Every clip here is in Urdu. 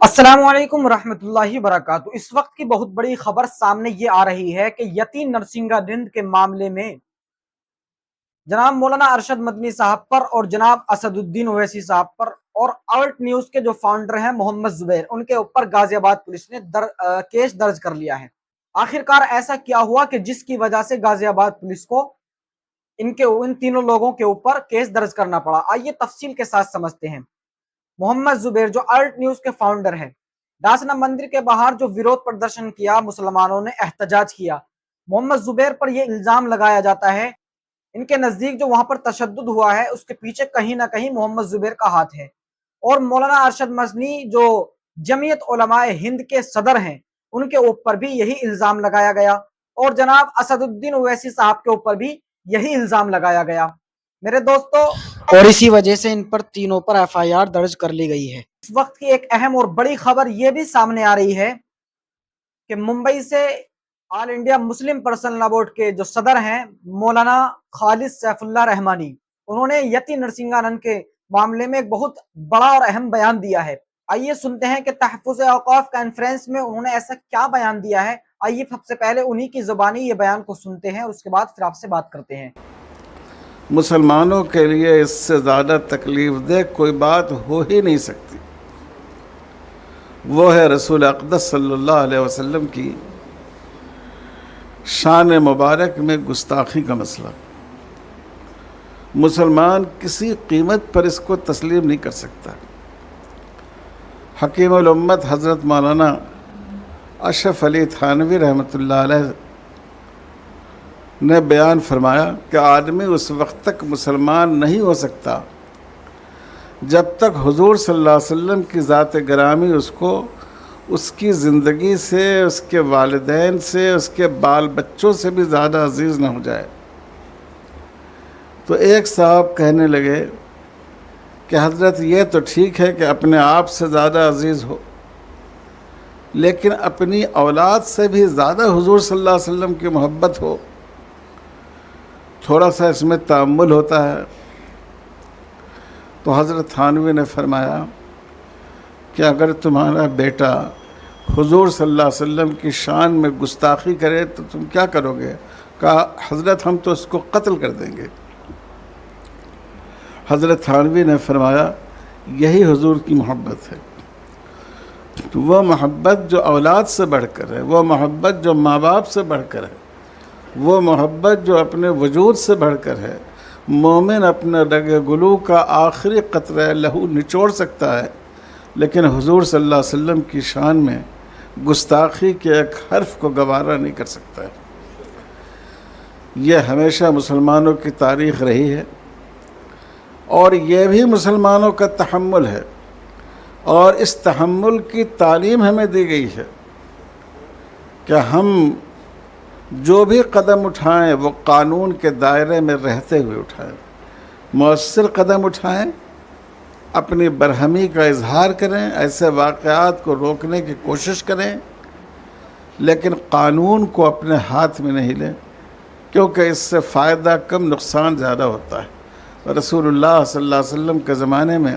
السلام علیکم ورحمۃ اللہ وبرکاتہ۔ اس وقت کی بہت بڑی خبر سامنے یہ آ رہی ہے کہ یتی نرسنگانند کے معاملے میں جناب مولانا ارشد مدنی صاحب پر اور جناب اسد الدین اویسی صاحب پر اور الٹ نیوز کے جو فاؤنڈر ہیں محمد زبیر، ان کے اوپر غازی آباد پولیس نے کیس درج کر لیا ہے۔ آخرکار ایسا کیا ہوا کہ جس کی وجہ سے غازی آباد پولیس کو ان تینوں لوگوں کے اوپر کیس درج کرنا پڑا؟ آئیے تفصیل کے ساتھ سمجھتے ہیں۔ محمد زبیر جو الٹ نیوز کے فاؤنڈر ہیں، ڈاسنا مندر کے باہر جو ویروت پردرشن کیا، مسلمانوں نے احتجاج کیا، محمد زبیر پر یہ الزام لگایا جاتا ہے، ان کے نزدیک جو وہاں پر تشدد ہوا ہے اس کے پیچھے کہیں نہ کہیں محمد زبیر کا ہاتھ ہے۔ اور مولانا ارشد مدنی جو جمعیت علماء ہند کے صدر ہیں، ان کے اوپر بھی یہی الزام لگایا گیا، اور جناب اسد الدین اویسی صاحب کے اوپر بھی یہی الزام لگایا گیا میرے دوستو، اور اسی وجہ سے ان پر تینوں پر ایف آئی آر درج کر لی گئی ہے۔ اس وقت کی ایک اہم اور بڑی خبر یہ بھی سامنے آ رہی ہے کہ ممبئی سے آل انڈیا مسلم پرسنل لا بورڈ کے جو صدر ہیں مولانا خالد سیف اللہ رحمانی، انہوں نے یتی نرسنگانند کے معاملے میں ایک بہت بڑا اور اہم بیان دیا ہے۔ آئیے سنتے ہیں کہ تحفظ اوقاف کانفرنس میں انہوں نے ایسا کیا بیان دیا ہے۔ آئیے سب سے پہلے انہی کی زبانی یہ بیان کو سنتے ہیں اور اس کے بعد پھر آپ سے بات کرتے ہیں۔ مسلمانوں کے لیے اس سے زیادہ تکلیف دہ کوئی بات ہو ہی نہیں سکتی، وہ ہے رسول اقدس صلی اللہ علیہ وسلم کی شان مبارک میں گستاخی کا مسئلہ۔ مسلمان کسی قیمت پر اس کو تسلیم نہیں کر سکتا۔ حکیم الامت حضرت مولانا اشرف علی تھانوی رحمۃ اللہ علیہ نے بیان فرمایا کہ آدمی اس وقت تک مسلمان نہیں ہو سکتا جب تک حضور صلی اللہ علیہ وسلم کی ذات گرامی اس کو اس کی زندگی سے، اس کے والدین سے، اس کے بال بچوں سے بھی زیادہ عزیز نہ ہو جائے۔ تو ایک صاحب کہنے لگے کہ حضرت یہ تو ٹھیک ہے کہ اپنے آپ سے زیادہ عزیز ہو، لیکن اپنی اولاد سے بھی زیادہ حضور صلی اللہ علیہ وسلم کی محبت ہو، تھوڑا سا اس میں تأمل ہوتا ہے۔ تو حضرت تھانوی نے فرمایا کہ اگر تمہارا بیٹا حضور صلی اللہ علیہ وسلم کی شان میں گستاخی کرے تو تم کیا کرو گے؟ کہا حضرت ہم تو اس کو قتل کر دیں گے۔ حضرت تھانوی نے فرمایا یہی حضور کی محبت ہے، وہ محبت جو اولاد سے بڑھ کر ہے، وہ محبت جو ماں باپ سے بڑھ کر ہے، وہ محبت جو اپنے وجود سے بڑھ کر ہے۔ مومن اپنے رگ گلو کا آخری قطرہ لہو نچوڑ سکتا ہے، لیکن حضور صلی اللہ علیہ وسلم کی شان میں گستاخی کے ایک حرف کو گوارا نہیں کر سکتا ہے۔ یہ ہمیشہ مسلمانوں کی تاریخ رہی ہے، اور یہ بھی مسلمانوں کا تحمل ہے، اور اس تحمل کی تعلیم ہمیں دی گئی ہے کہ ہم جو بھی قدم اٹھائیں وہ قانون کے دائرے میں رہتے ہوئے اٹھائیں، مؤثر قدم اٹھائیں، اپنی برہمی کا اظہار کریں، ایسے واقعات کو روکنے کی کوشش کریں، لیکن قانون کو اپنے ہاتھ میں نہیں لیں، کیونکہ اس سے فائدہ کم نقصان زیادہ ہوتا ہے۔ رسول اللہ صلی اللہ علیہ وسلم کے زمانے میں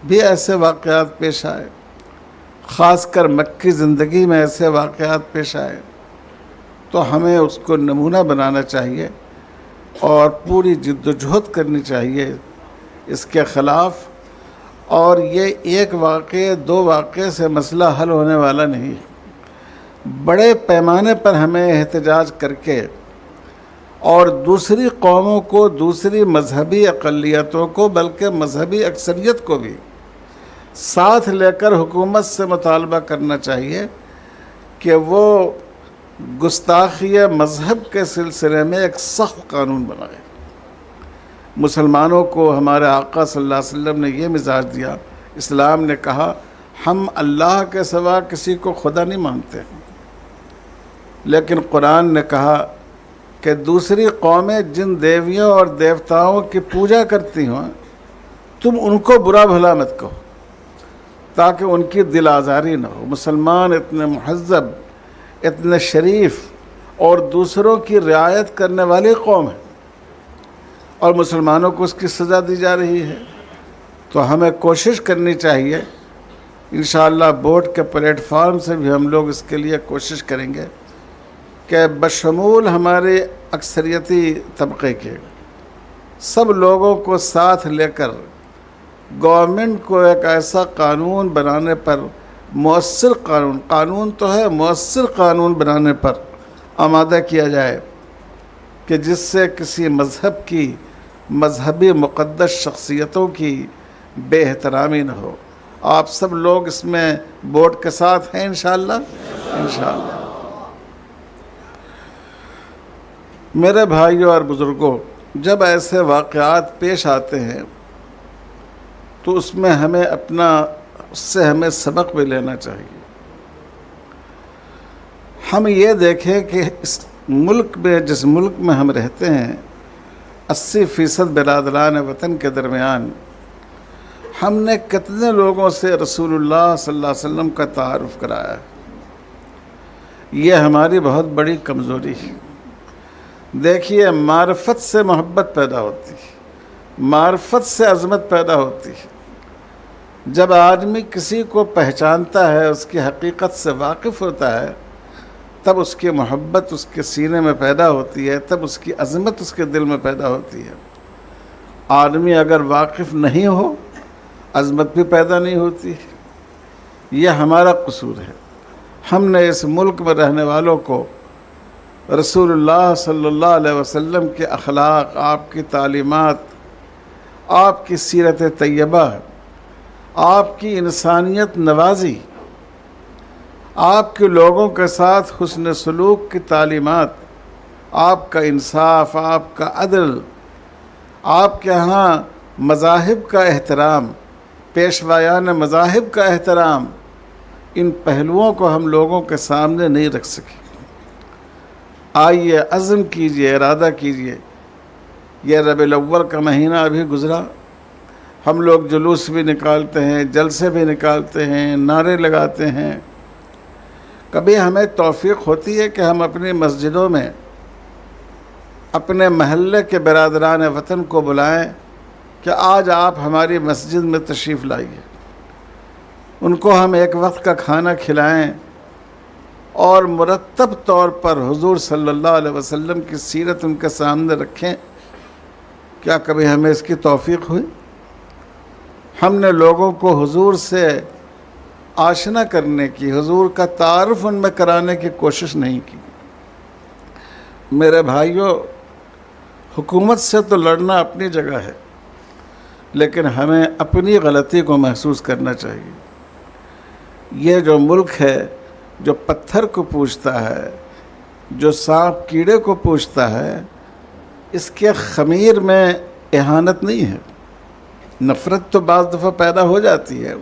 بھی ایسے واقعات پیش آئے، خاص کر مکی زندگی میں ایسے واقعات پیش آئے، تو ہمیں اس کو نمونہ بنانا چاہیے اور پوری جد و جہد کرنی چاہیے اس کے خلاف۔ اور یہ ایک واقعے دو واقعے سے مسئلہ حل ہونے والا نہیں، بڑے پیمانے پر ہمیں احتجاج کر کے اور دوسری قوموں کو، دوسری مذہبی اقلیتوں کو، بلکہ مذہبی اکثریت کو بھی ساتھ لے کر حکومت سے مطالبہ کرنا چاہیے کہ وہ گستاخی مذہب کے سلسلے میں ایک سخت قانون بنائے۔ مسلمانوں کو ہمارے آقا صلی اللہ علیہ وسلم نے یہ مزاج دیا، اسلام نے کہا ہم اللہ کے سوا کسی کو خدا نہیں مانتے، لیکن قرآن نے کہا کہ دوسری قومیں جن دیویوں اور دیوتاؤں کی پوجا کرتی ہوں تم ان کو برا بھلا مت کہو تاکہ ان کی دل آزاری نہ ہو۔ مسلمان اتنے مہذب، اتنے شریف اور دوسروں کی رعایت کرنے والی قوم ہے، اور مسلمانوں کو اس کی سزا دی جا رہی ہے۔ تو ہمیں کوشش کرنی چاہیے انشاءاللہ بورڈ کے پلیٹ فارم سے بھی ہم لوگ اس کے لیے کوشش کریں گے کہ بشمول ہمارے اکثریتی طبقے کے سب لوگوں کو ساتھ لے کر گورنمنٹ کو ایک ایسا قانون بنانے پر مؤثر قانون تو ہے، مؤثر قانون بنانے پر آمادہ کیا جائے کہ جس سے کسی مذہب کی، مذہبی مقدس شخصیتوں کی بے احترامی نہ ہو۔ آپ سب لوگ اس میں بورڈ کے ساتھ ہیں انشاءاللہ؟ انشاءاللہ۔ میرے بھائیوں اور بزرگوں، جب ایسے واقعات پیش آتے ہیں تو اس میں ہمیں اس سے ہمیں سبق بھی لینا چاہیے۔ ہم یہ دیکھیں کہ اس ملک میں، جس ملک میں ہم رہتے ہیں، 80% برادران وطن کے درمیان ہم نے کتنے لوگوں سے رسول اللہ صلی اللہ علیہ وسلم کا تعارف کرایا ہے۔ یہ ہماری بہت بڑی کمزوری ہے۔ دیکھیے، معرفت سے محبت پیدا ہوتی ہے، معرفت سے عظمت پیدا ہوتی ہے۔ جب آدمی کسی کو پہچانتا ہے، اس کی حقیقت سے واقف ہوتا ہے، تب اس کی محبت اس کے سینے میں پیدا ہوتی ہے، تب اس کی عظمت اس کے دل میں پیدا ہوتی ہے۔ آدمی اگر واقف نہیں ہو، عظمت بھی پیدا نہیں ہوتی۔ یہ ہمارا قصور ہے۔ ہم نے اس ملک میں رہنے والوں کو رسول اللہ صلی اللہ علیہ وسلم کے اخلاق، آپ کی تعلیمات، آپ کی سیرت طیبہ، آپ کی انسانیت نوازی، آپ کے لوگوں کے ساتھ حسن سلوک کی تعلیمات، آپ کا انصاف، آپ کا عدل، آپ کے ہاں مذاہب کا احترام، پیشوایان مذاہب کا احترام، ان پہلوؤں کو ہم لوگوں کے سامنے نہیں رکھ سکے۔ آئیے عزم کیجئے، ارادہ کیجئے۔ یہ ربیع الاول کا مہینہ ابھی گزرا، ہم لوگ جلوس بھی نکالتے ہیں، جلسے بھی نکالتے ہیں، نعرے لگاتے ہیں۔ کبھی ہمیں توفیق ہوتی ہے کہ ہم اپنی مسجدوں میں اپنے محلے کے برادران وطن کو بلائیں کہ آج آپ ہماری مسجد میں تشریف لائیے، ان کو ہم ایک وقت کا کھانا کھلائیں اور مرتب طور پر حضور صلی اللہ علیہ وسلم کی سیرت ان کے سامنے رکھیں۔ کیا کبھی ہمیں اس کی توفیق ہوئی؟ ہم نے لوگوں کو حضور سے آشنا کرنے کی، حضور کا تعارف ان میں کرانے کی کوشش نہیں کی۔ میرے بھائیوں، حکومت سے تو لڑنا اپنی جگہ ہے، لیکن ہمیں اپنی غلطی کو محسوس کرنا چاہیے۔ یہ جو ملک ہے، جو پتھر کو پوجتا ہے، جو سانپ کیڑے کو پوجتا ہے، اس کے خمیر میں اہانت نہیں ہے۔ نفرت تو بعض دفعہ پیدا ہو جاتی ہے،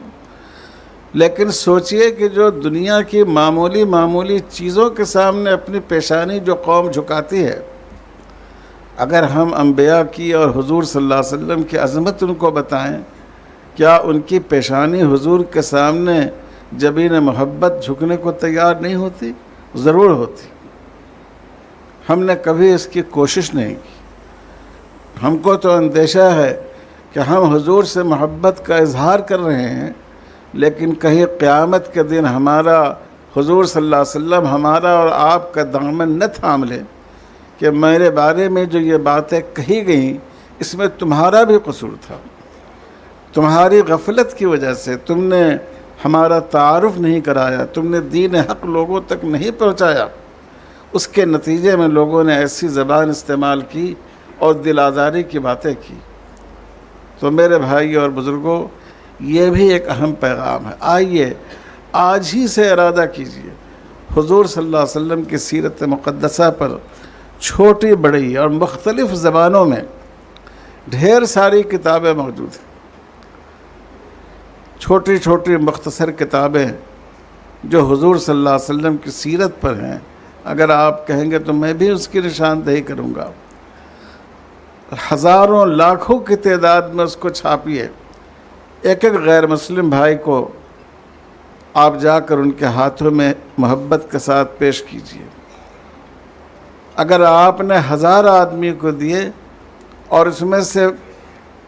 لیکن سوچئے کہ جو دنیا کی معمولی چیزوں کے سامنے اپنی پیشانی جو قوم جھکاتی ہے، اگر ہم انبیاء کی اور حضور صلی اللہ علیہ وسلم کی عظمت ان کو بتائیں، کیا ان کی پیشانی حضور کے سامنے جبین محبت جھکنے کو تیار نہیں ہوتی؟ ضرور ہوتی۔ ہم نے کبھی اس کی کوشش نہیں کی۔ ہم کو تو اندیشہ ہے کہ ہم حضور سے محبت کا اظہار کر رہے ہیں، لیکن کہیں قیامت کے دن ہمارا حضور صلی اللہ علیہ وسلم ہمارا اور آپ کا دامن نہ تھام لے کہ میرے بارے میں جو یہ باتیں کہی گئیں، اس میں تمہارا بھی قصور تھا، تمہاری غفلت کی وجہ سے تم نے ہمارا تعارف نہیں کرایا، تم نے دین حق لوگوں تک نہیں پہنچایا۔ اس کے نتیجے میں لوگوں نے ایسی زبان استعمال کی اور دل آزاری کی باتیں کی۔ تو میرے بھائی اور بزرگوں، یہ بھی ایک اہم پیغام ہے۔ آئیے آج ہی سے ارادہ کیجیے، حضور صلی اللہ علیہ وسلم کی سیرت مقدسہ پر چھوٹی بڑی اور مختلف زبانوں میں ڈھیر ساری کتابیں موجود ہیں، چھوٹی چھوٹی مختصر کتابیں جو حضور صلی اللہ علیہ وسلم کی سیرت پر ہیں۔ اگر آپ کہیں گے تو میں بھی اس کی نشاندہی کروں گا۔ ہزاروں لاکھوں کی تعداد میں اس کو چھاپیے، ایک ایک غیر مسلم بھائی کو آپ جا کر ان کے ہاتھوں میں محبت کے ساتھ پیش کیجیے۔ اگر آپ نے 1000 آدمی کو دیے اور اس میں سے